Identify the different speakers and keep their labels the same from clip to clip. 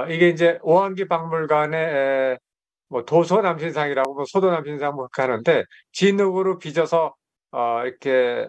Speaker 1: 이게 이제 오한기 박물관의 뭐 도서 남신상이라고 뭐 소도 남신상 뭐 그렇게 하는데 진흙으로 빚어서 이렇게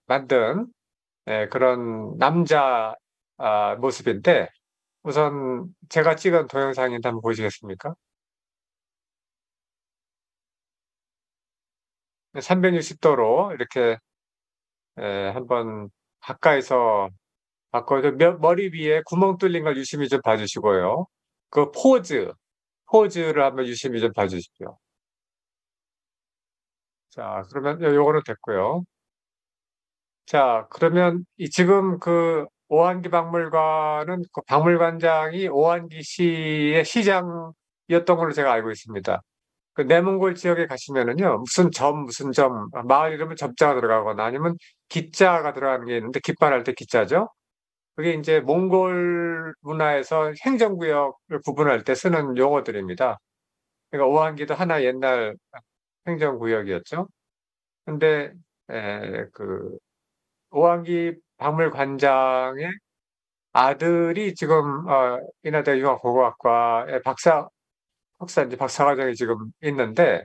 Speaker 1: 만든 그런 남자 모습인데 우선 제가 찍은 동영상인데 한번 보시겠습니까? 360도로 이렇게 한번 가까이서 봤고 머리 위에 구멍 뚫린 걸 유심히 좀 봐주시고요. 그 포즈를 한번 유심히 좀 봐주십시오. 자, 그러면 요거는 됐고요. 자, 그러면 지금 그 오한기 박물관은 그 박물관장이 오한기 시의 시장이었던 걸로 제가 알고 있습니다. 그 내몽골 지역에 가시면은요, 무슨 점, 마을 이름은 점자가 들어가거나 아니면 기자가 들어가는 게 있는데, 깃발할 때 기자죠? 그게 이제 몽골 문화에서 행정구역을 구분할 때 쓰는 용어들입니다. 그러니까 오한기도 하나 옛날 행정구역이었죠. 근데, 그, 오한기 박물관장의 아들이 지금, 인하대 융합고고학과의 석사인지 박사과정이 지금 있는데,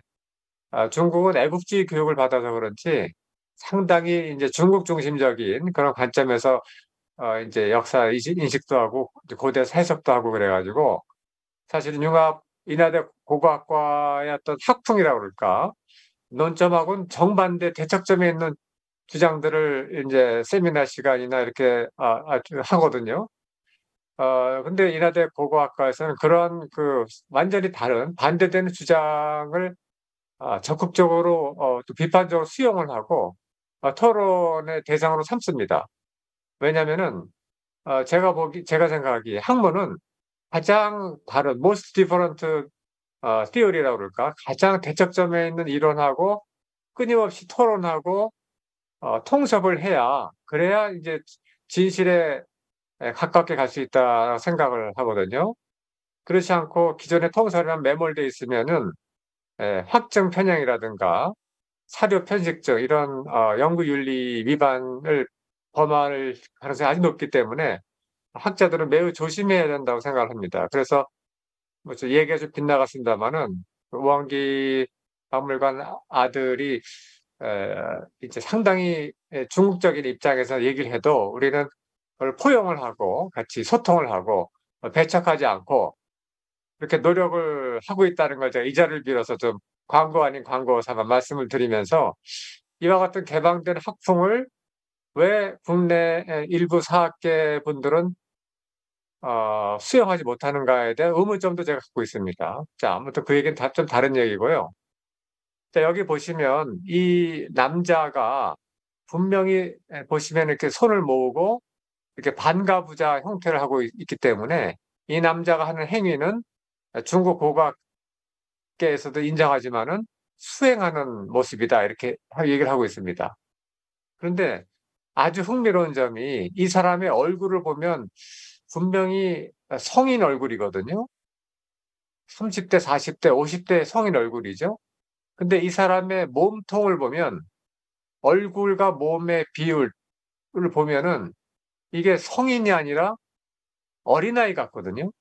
Speaker 1: 중국은 애국주의 교육을 받아서 그런지 상당히 이제 중국 중심적인 그런 관점에서 이제 역사 인식도 하고 고대 해석도 하고 그래가지고 사실은 인하대 고고학과의 어떤 학풍이라고 그럴까 논점하고는 정반대 대척점에 있는 주장들을 이제 세미나 시간이나 이렇게 하거든요. 근데 인하대 고고학과에서는 그런 그 완전히 다른 반대되는 주장을 적극적으로 또 비판적으로 수용을 하고 토론의 대상으로 삼습니다. 왜냐하면은 제가 생각하기에 학문은 가장 다른 most different theory라고 그럴까 가장 대척점에 있는 이론하고 끊임없이 토론하고 통섭을 해야 그래야 이제 진실에 가깝게 갈 수 있다고 생각을 하거든요. 그렇지 않고 기존의 통설에만 매몰돼 있으면은 확증 편향이라든가 사료 편식증 이런 연구윤리 위반을 범할 가능성이 아주 높기 때문에 학자들은 매우 조심해야 된다고 생각을 합니다. 그래서 뭐저 얘기가 좀 빗나갔습니다마는 우왕기 박물관 아들이 이제 상당히 중국적인 입장에서 얘기를 해도 우리는 그걸 포용을 하고 같이 소통을 하고 배척하지 않고 이렇게 노력을 하고 있다는 걸 제가 이 자리를 빌어서 좀 광고 아닌 광고 삼아 말씀을 드리면서 이와 같은 개방된 학풍을 왜 국내 일부 사학계 분들은 수용하지 못하는가에 대한 의문점도 제가 갖고 있습니다. 자, 아무튼 그 얘기는 좀 다른 얘기고요. 자, 여기 보시면 이 남자가 분명히 보시면 이렇게 손을 모으고 이렇게 반가부자 형태를 하고 있기 때문에 이 남자가 하는 행위는 중국 고각계에서도 인정하지만은 수행하는 모습이다. 이렇게 얘기를 하고 있습니다. 그런데 아주 흥미로운 점이 이 사람의 얼굴을 보면 분명히 성인 얼굴이거든요. 30대, 40대, 50대 성인 얼굴이죠. 근데 이 사람의 몸통을 보면 얼굴과 몸의 비율을 보면은 이게 성인이 아니라 어린아이 같거든요.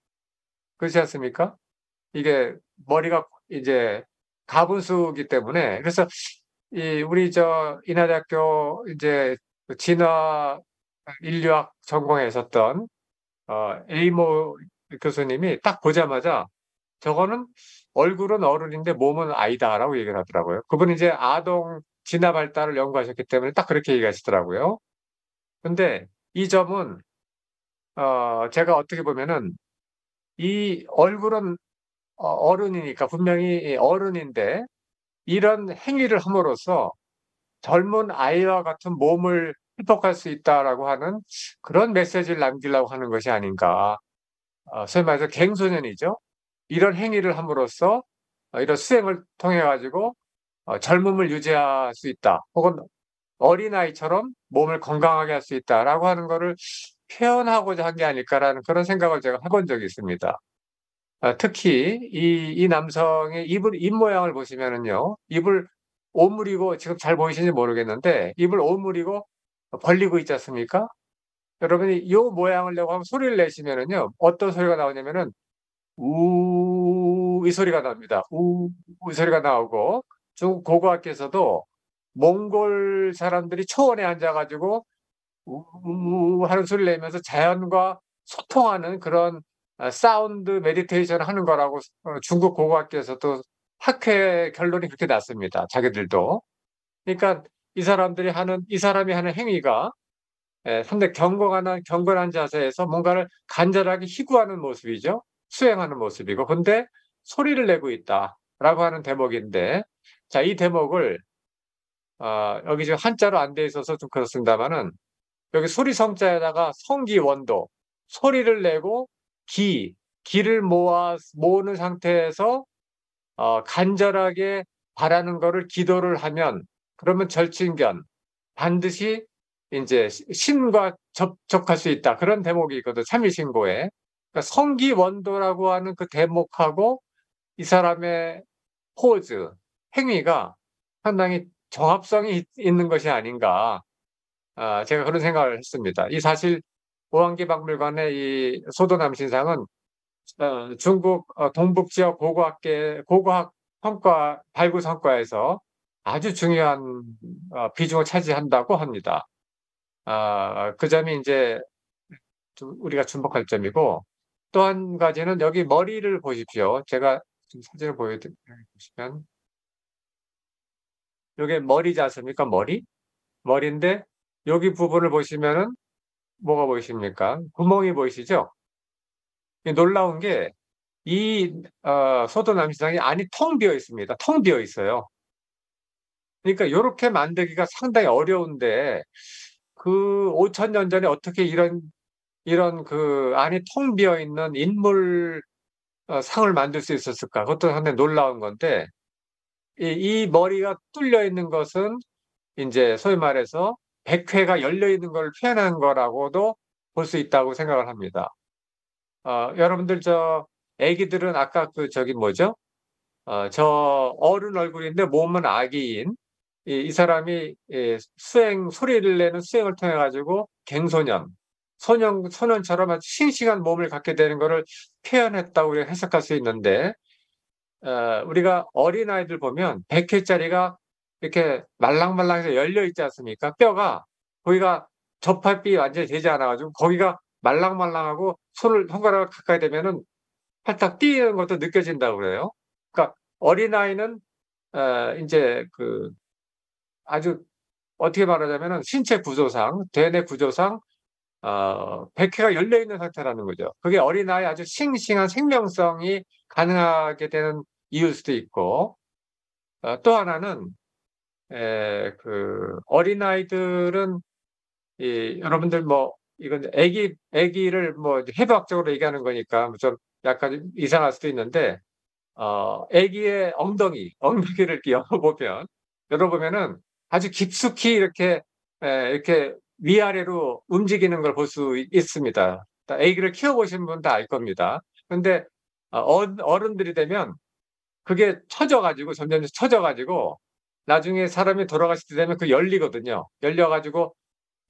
Speaker 1: 그렇지 않습니까? 이게 머리가 이제 가분수기 때문에 그래서 이 우리 저 인하대학교 이제 그 진화 인류학 전공에 있었던 에이모 교수님이 딱 보자마자 저거는 얼굴은 어른인데 몸은 아이다라고 얘기를 하더라고요. 그분이 이제 아동 진화 발달을 연구하셨기 때문에 딱 그렇게 얘기하시더라고요. 근데 이 점은 제가 어떻게 보면은 이 얼굴은 어른이니까 분명히 어른인데 이런 행위를 함으로써 젊은 아이와 같은 몸을 습득할 수 있다라고 하는 그런 메시지를 남기려고 하는 것이 아닌가. 소위 말해서 갱소년이죠. 이런 행위를 함으로써 이런 수행을 통해 가지고 젊음을 유지할 수 있다. 혹은 어린아이처럼 몸을 건강하게 할 수 있다라고 하는 것을 표현하고자 한 게 아닐까라는 그런 생각을 제가 해본 적이 있습니다. 특히 이 남성의 입 모양을 보시면은요, 입을 오므리고 지금 잘 보이시는지 모르겠는데 입을 오므리고 벌리고 있지 않습니까? 여러분이 요 모양을 내고 한번 소리를 내시면은요, 어떤 소리가 나오냐면은, 이 소리가 납니다. 이 소리가 나오고, 중국 고고학교에서도 몽골 사람들이 초원에 앉아가지고, 하는 소리를 내면서 자연과 소통하는 그런 사운드 메디테이션 하는 거라고 중국 고고학교에서도 학회 결론이 그렇게 났습니다. 자기들도. 그러니까 이 사람이 하는 행위가 상당히 경건한 자세에서 뭔가를 간절하게 희구하는 모습이죠. 수행하는 모습이고. 근데 소리를 내고 있다라고 하는 대목인데, 자, 이 대목을 여기 지금 한자로 안 돼 있어서 좀 그렇습니다만은, 여기 소리 성자에다가 성기 원도, 소리를 내고 기를 모으는 상태에서 간절하게 바라는 거를 기도를 하면, 그러면 절친견, 반드시 이제 신과 접촉할 수 있다. 그런 대목이 있거든, 참일신고에. 그러니까 성기원도라고 하는 그 대목하고 이 사람의 포즈, 행위가 상당히 정합성이 있는 것이 아닌가. 제가 그런 생각을 했습니다. 이 사실 오한기 박물관의 이 소도남신상은 중국 동북 지역 고고학 발굴 성과에서 아주 중요한 비중을 차지한다고 합니다. 그 점이 이제 우리가 주목할 점이고, 또 한 가지는 여기 머리를 보십시오. 제가 지금 사진을 보시면, 이게 머리지 않습니까? 머리인데, 여기 부분을 보시면은 뭐가 보이십니까? 구멍이 보이시죠? 놀라운 게, 이 소도 남시장이 안이 텅 비어 있습니다. 텅 비어 있어요. 그러니까 이렇게 만들기가 상당히 어려운데, 그 5천 년 전에 어떻게 이런 그 안이 텅 비어 있는 인물 상을 만들 수 있었을까? 그것도 상당히 놀라운 건데, 이 머리가 뚫려 있는 것은 이제 소위 말해서 백회가 열려 있는 걸 표현한 거라고도 볼 수 있다고 생각을 합니다. 여러분들 애기들은 아까 저기 뭐죠? 저 어른 얼굴인데 몸은 아기인 이 사람이 소리를 내는 수행을 통해 가지고 소년처럼 아주 싱싱한 몸을 갖게 되는 것을 표현했다고 우리가 해석할 수 있는데, 우리가 어린아이들 보면 100회짜리가 이렇게 말랑말랑해서 열려 있지 않습니까? 뼈가 거기가 접합이 완전히 되지 않아가지고 거기가 말랑말랑하고 손가락을 가까이 대면은 팔딱 뛰는 것도 느껴진다고 그래요. 그러니까 어린아이는 이제 아주 어떻게 말하자면은 신체 구조상, 대뇌 구조상 100회가 열려 있는 상태라는 거죠. 그게 어린아이 아주 싱싱한 생명성이 가능하게 되는 이유일 수도 있고, 또 하나는 어린아이들은 여러분들 뭐 이건 애기를 뭐 해부학적으로 얘기하는 거니까 좀 약간 이상할 수도 있는데, 애기의 엉덩이를 이렇게 열어보면은 아주 깊숙이 이렇게 위아래로 움직이는 걸 볼 수 있습니다. 애기를 키워보신 분 다 알 겁니다. 근데 어른들이 되면 그게 점점 처져가지고 나중에 사람이 돌아가실 때 되면 열리거든요. 열려가지고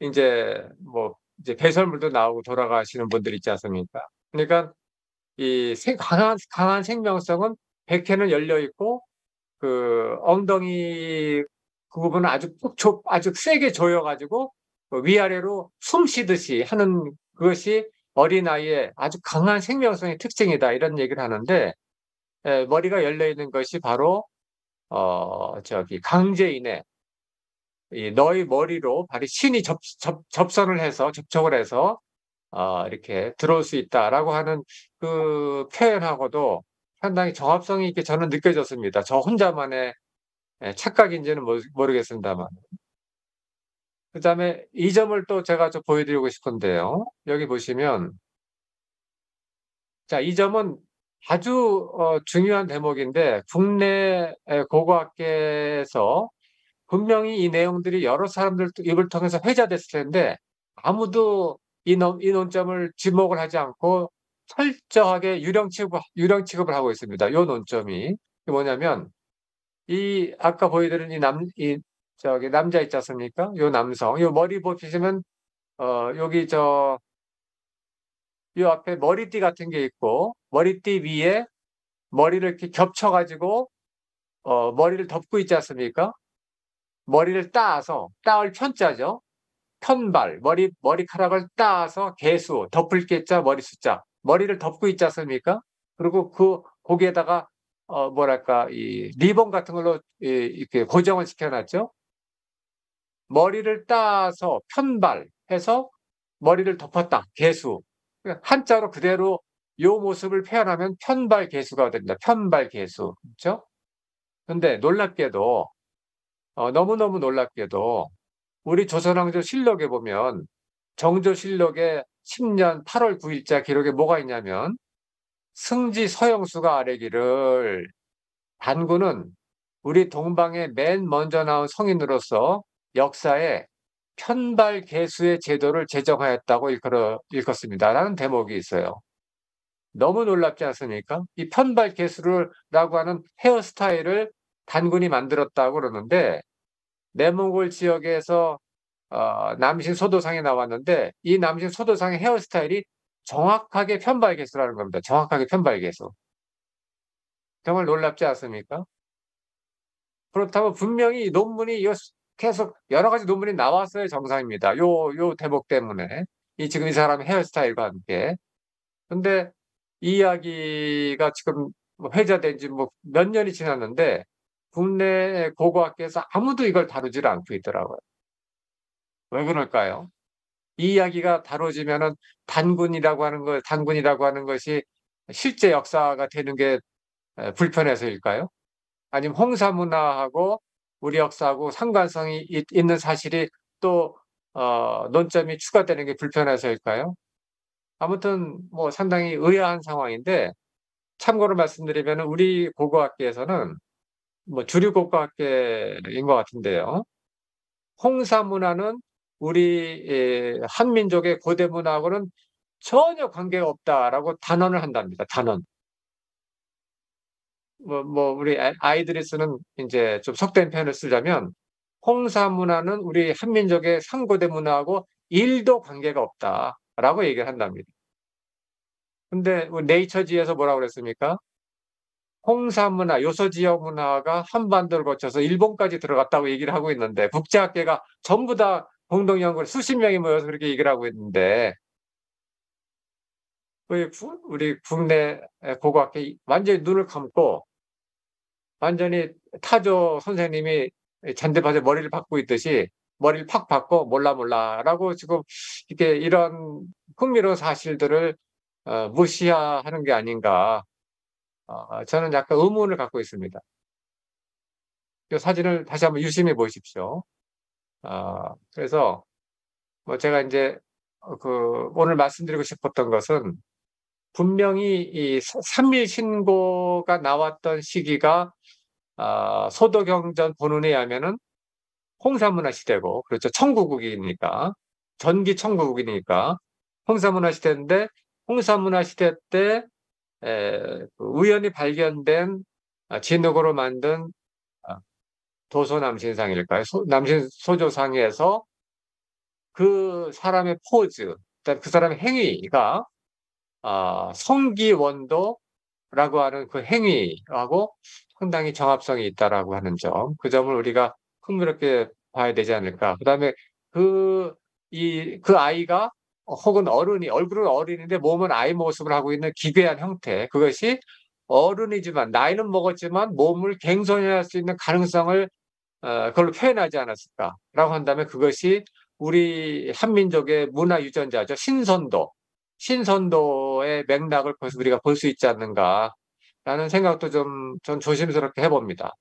Speaker 1: 이제 배설물도 나오고 돌아가시는 분들 있지 않습니까? 그러니까 이 강한 생명성은 백회는 열려 있고 엉덩이 그 부분은 아주 세게 조여가지고 위아래로 숨 쉬듯이 하는 그것이 어린아이의 아주 강한 생명성의 특징이다, 이런 얘기를 하는데, 머리가 열려 있는 것이 바로 강제인의 너의 머리로 바로 신이 접촉을 해서 이렇게 들어올 수 있다라고 하는 그 표현하고도 상당히 정합성이 있게 저는 느껴졌습니다. 저 혼자만의 착각인지는 모르겠습니다만. 그다음에 이 점을 또 제가 좀 보여드리고 싶은데요. 여기 보시면, 자, 이 점은 아주 중요한 대목인데, 국내 고고학계에서 분명히 이 내용들이 여러 사람들 입을 통해서 회자됐을 텐데 아무도 이 논점을 지목을 하지 않고 철저하게 유령 취급을 하고 있습니다. 이 논점이 뭐냐면, 이 아까 보여드린 이 남자 있지 않습니까? 이 남성, 이 머리 보시면 여기 이 앞에 머리띠 같은 게 있고, 머리띠 위에 머리를 이렇게 겹쳐가지고, 머리를 덮고 있지 않습니까? 머리를 따을 편자죠. 편발, 머리카락을 따서 개수, 덮을 개자, 머리 숫자, 머리를 덮고 있지 않습니까? 그리고 거기에다가, 뭐랄까, 이 리본 같은 걸로 이렇게 고정을 시켜놨죠. 머리를 따서 편발해서 머리를 덮었다. 개수. 한자로 그대로 요 모습을 표현하면 편발개수가 됩니다. 편발개수. 그렇죠? 근데 놀랍게도 너무너무 놀랍게도 우리 조선왕조 실록에 보면 정조실록에 10년 8월 9일자 기록에 뭐가 있냐면 승지 서영수가 아뢰기를 단군은 우리 동방에 맨 먼저 나온 성인으로서 역사에 편발개수의 제도를 제정하였다고 읽었습니다. 라는 대목이 있어요. 너무 놀랍지 않습니까? 이 편발개수라고 하는 헤어스타일을 단군이 만들었다고 그러는데 내몽골 지역에서 남신 소도상에 나왔는데 이 남신 소도상의 헤어스타일이 정확하게 편발개수라는 겁니다. 정확하게 편발개수. 정말 놀랍지 않습니까? 그렇다면 분명히 이 논문이 계속 여러 가지 논문이 나왔어요. 정상입니다. 요 대목 때문에. 지금 이 사람의 헤어스타일과 함께. 근데 이 이야기가 지금 회자된 지 몇 년이 지났는데 국내 고고학계에서 아무도 이걸 다루지를 않고 있더라고요. 왜 그럴까요? 이 이야기가 다뤄지면은 단군이라고 하는 것이 실제 역사가 되는 게 불편해서일까요? 아니면 홍사문화하고 우리 역사하고 상관성이 있는 사실이 또 논점이 추가되는 게 불편해서일까요? 아무튼 상당히 의아한 상황인데 참고로 말씀드리면 우리 고고학계에서는 주류 고고학계인 것 같은데요. 홍사문화는 우리 한민족의 고대 문화하고는 전혀 관계가 없다라고 단언을 한답니다. 단언. 우리 아이들이 쓰는 이제 좀 속된 표현을 쓰자면 홍사 문화는 우리 한민족의 상고대 문화하고 1도 관계가 없다라고 얘기를 한답니다. 근데 네이처지에서 뭐라고 그랬습니까? 홍사 문화, 요소 지역 문화가 한반도를 거쳐서 일본까지 들어갔다고 얘기를 하고 있는데 국제학계가 전부 다 공동 연구를 수십 명이 모여서 그렇게 얘기를 하고 있는데 우리 국내 고고학계 완전히 눈을 감고 완전히 타조 선생님이 잔디밭에 머리를 박고 있듯이 머리를 팍 박고 몰라라고 지금 이렇게 이런 흥미로운 사실들을 무시하는 게 아닌가. 저는 약간 의문을 갖고 있습니다. 이 사진을 다시 한번 유심히 보십시오. 그래서 제가 이제 오늘 말씀드리고 싶었던 것은 분명히 이 삼일신고가 나왔던 시기가 소도경전 본문에 의하면은 홍사문화 시대고, 그렇죠. 청구국이니까. 전기 청구국이니까. 홍사문화 시대인데, 홍사문화 시대 때, 우연히 발견된 진흙으로 만든 도소남신상일까요? 남신 소조상에서 그 사람의 포즈, 그 사람의 행위가 성기원도라고 하는 그 행위하고 상당히 정합성이 있다라고 하는 점, 그 점을 우리가 흥미롭게 봐야 되지 않을까. 그다음에 그 아이가 혹은 얼굴은 어린인데 몸은 아이 모습을 하고 있는 기괴한 형태, 그것이 어른이지만 나이는 먹었지만 몸을 갱손할 수 있는 가능성을 그걸로 표현하지 않았을까라고 한다면 그것이 우리 한민족의 문화 유전자죠. 신선도의 맥락을 우리가 볼 수 있지 않는가라는 생각도 전 조심스럽게 해봅니다.